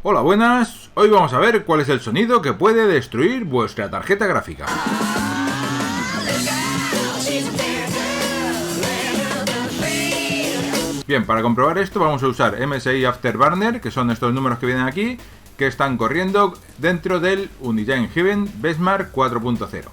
Hola, buenas. Hoy vamos a ver cuál es el sonido que puede destruir vuestra tarjeta gráfica. Bien, para comprobar esto vamos a usar MSI Afterburner, que son estos números que vienen aquí, que están corriendo dentro del Unigine Benchmark 4.0.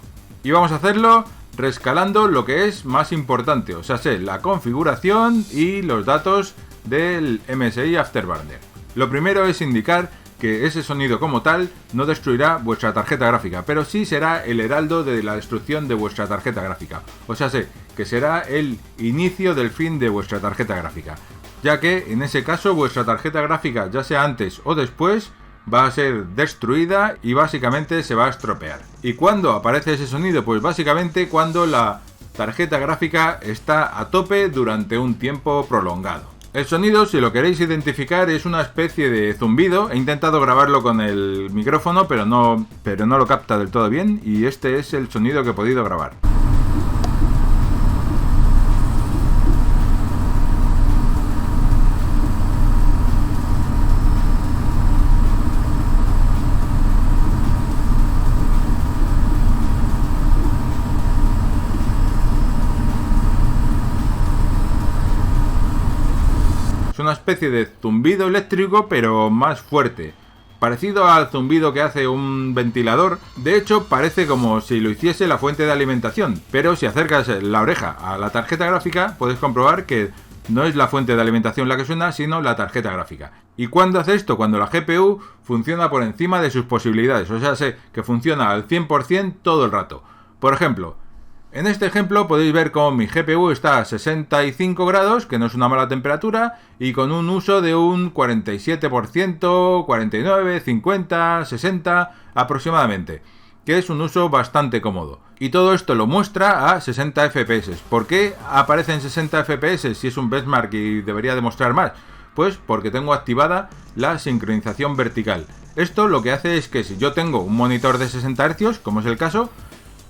Y vamos a hacerlo rescalando lo que es más importante, o sea, la configuración y los datos del MSI Afterburner. Lo primero es indicar que ese sonido como tal no destruirá vuestra tarjeta gráfica, pero sí será el heraldo de la destrucción de vuestra tarjeta gráfica. O sea, que será el inicio del fin de vuestra tarjeta gráfica, ya que en ese caso vuestra tarjeta gráfica, ya sea antes o después, va a ser destruida y básicamente se va a estropear. ¿Y cuándo aparece ese sonido? Pues básicamente cuando la tarjeta gráfica está a tope durante un tiempo prolongado. El sonido, si lo queréis identificar, es una especie de zumbido. He intentado grabarlo con el micrófono, pero no lo capta del todo bien, y este es el sonido que he podido grabar. Es una especie de zumbido eléctrico, pero más fuerte, parecido al zumbido que hace un ventilador. De hecho, parece como si lo hiciese la fuente de alimentación, pero si acercas la oreja a la tarjeta gráfica puedes comprobar que no es la fuente de alimentación la que suena, sino la tarjeta gráfica. ¿Y cuándo hace esto? Cuando la GPU funciona por encima de sus posibilidades, o sea, que funciona al 100% todo el rato. Por ejemplo, en este ejemplo podéis ver cómo mi GPU está a 65 grados, que no es una mala temperatura, y con un uso de un 47%, 49, 50, 60 aproximadamente, que es un uso bastante cómodo. Y todo esto lo muestra a 60 FPS. ¿Por qué aparece en 60 FPS si es un benchmark y debería demostrar más? Pues porque tengo activada la sincronización vertical. Esto lo que hace es que si yo tengo un monitor de 60 Hz, como es el caso,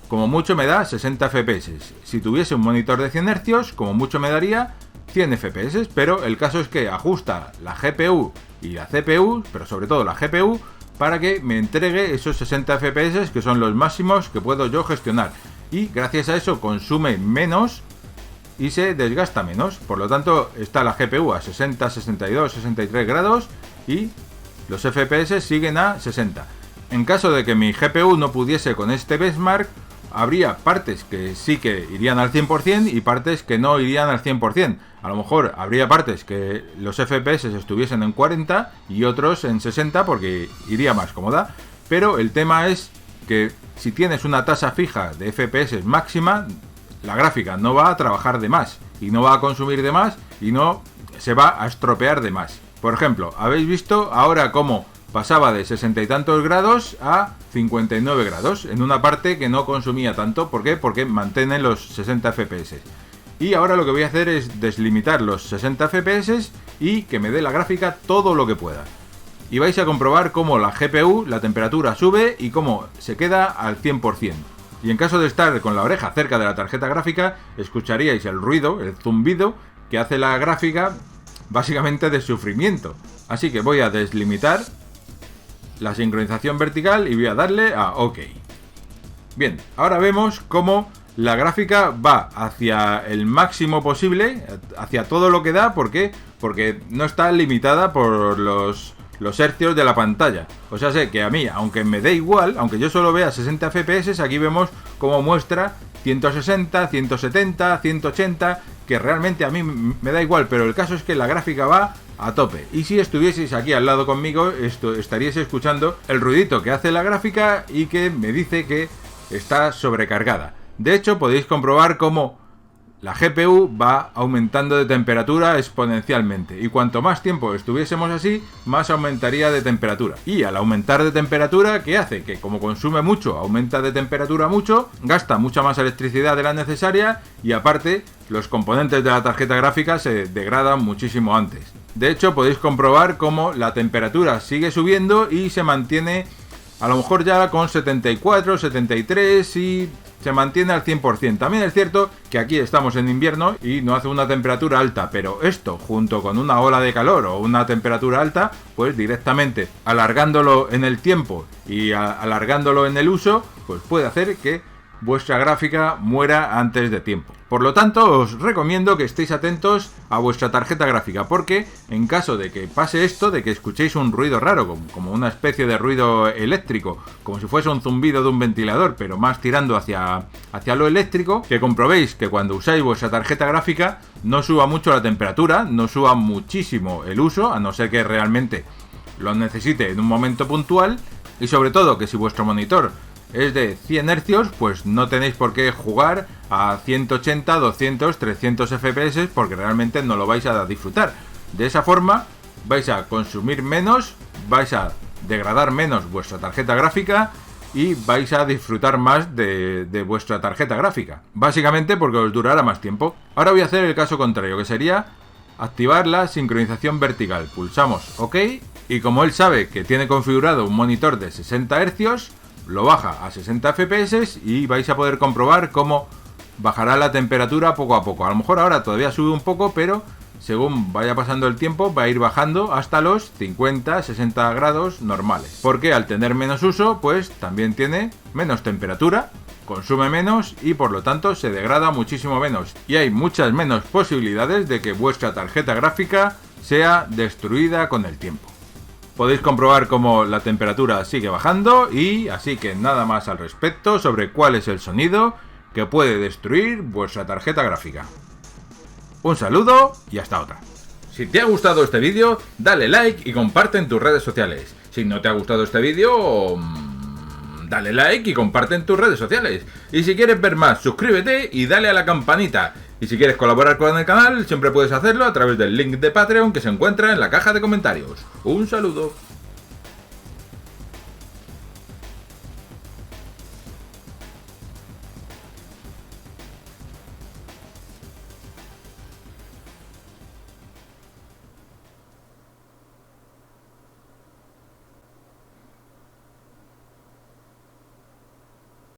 como mucho me da 60 FPS. Si tuviese un monitor de 100 Hz, como mucho me daría 100 FPS, pero el caso es que ajusta la GPU y la CPU, pero sobre todo la GPU, para que me entregue esos 60 FPS que son los máximos que puedo yo gestionar. Y gracias a eso consume menos y se desgasta menos. Por lo tanto, está la GPU a 60, 62, 63 grados y los FPS siguen a 60. En caso de que mi GPU no pudiese con este benchmark, habría partes que sí que irían al 100% y partes que no irían al 100%. A lo mejor habría partes que los FPS estuviesen en 40 y otros en 60 porque iría más cómoda. Pero el tema es que si tienes una tasa fija de FPS máxima, la gráfica no va a trabajar de más y no va a consumir de más y no se va a estropear de más. Por ejemplo, habéis visto ahora cómo pasaba de 60 y tantos grados a 59 grados en una parte que no consumía tanto. ¿Por qué? Porque mantiene los 60 FPS. Y ahora lo que voy a hacer es deslimitar los 60 FPS y que me dé la gráfica todo lo que pueda. Y vais a comprobar cómo la GPU, la temperatura sube y cómo se queda al 100%. Y en caso de estar con la oreja cerca de la tarjeta gráfica, escucharíais el ruido, el zumbido que hace la gráfica, básicamente de sufrimiento. Así que voy a deslimitar la sincronización vertical y voy a darle a OK. Bien, ahora vemos cómo la gráfica va hacia el máximo posible, hacia todo lo que da. ¿Por qué? Porque no está limitada por los hercios de la pantalla. O sea, que a mí, aunque me dé igual, aunque yo solo vea 60 FPS, aquí vemos cómo muestra 160, 170, 180, que realmente a mí me da igual, pero el caso es que la gráfica va a tope. Y si estuvieseis aquí al lado conmigo, estaríais escuchando el ruidito que hace la gráfica y que me dice que está sobrecargada. De hecho, podéis comprobar cómo la GPU va aumentando de temperatura exponencialmente, y cuanto más tiempo estuviésemos así, más aumentaría de temperatura. Y al aumentar de temperatura, ¿qué hace? Que como consume mucho, aumenta de temperatura mucho, gasta mucha más electricidad de la necesaria y aparte los componentes de la tarjeta gráfica se degradan muchísimo antes. De hecho, podéis comprobar cómo la temperatura sigue subiendo y se mantiene a lo mejor ya con 74, 73 y se mantiene al 100%. También es cierto que aquí estamos en invierno y no hace una temperatura alta, pero esto junto con una ola de calor o una temperatura alta, pues directamente alargándolo en el tiempo y alargándolo en el uso, pues puede hacer que vuestra gráfica muera antes de tiempo. Por lo tanto, os recomiendo que estéis atentos a vuestra tarjeta gráfica, porque en caso de que pase esto, de que escuchéis un ruido raro, como una especie de ruido eléctrico, como si fuese un zumbido de un ventilador, pero más tirando hacia lo eléctrico, que comprobéis que cuando usáis vuestra tarjeta gráfica no suba mucho la temperatura, no suba muchísimo el uso, a no ser que realmente lo necesite en un momento puntual, y sobre todo que si vuestro monitor es de 100 Hz, pues no tenéis por qué jugar a 180, 200, 300 FPS porque realmente no lo vais a disfrutar. De esa forma vais a consumir menos, vais a degradar menos vuestra tarjeta gráfica y vais a disfrutar más de vuestra tarjeta gráfica. Básicamente porque os durará más tiempo. Ahora voy a hacer el caso contrario, que sería activar la sincronización vertical. Pulsamos OK y como él sabe que tiene configurado un monitor de 60 Hz, lo baja a 60 FPS y vais a poder comprobar cómo bajará la temperatura poco a poco. A lo mejor ahora todavía sube un poco, pero según vaya pasando el tiempo va a ir bajando hasta los 50-60 grados normales. Porque al tener menos uso, pues también tiene menos temperatura, consume menos y por lo tanto se degrada muchísimo menos. Y hay muchas menos posibilidades de que vuestra tarjeta gráfica sea destruida con el tiempo. Podéis comprobar cómo la temperatura sigue bajando y así que nada más al respecto sobre cuál es el sonido que puede destruir vuestra tarjeta gráfica. Un saludo y hasta otra. Si te ha gustado este vídeo, dale like y comparte en tus redes sociales. Si no te ha gustado este vídeo, dale like y comparte en tus redes sociales. Y si quieres ver más, suscríbete y dale a la campanita. Y si quieres colaborar con el canal, siempre puedes hacerlo a través del link de Patreon que se encuentra en la caja de comentarios. Un saludo.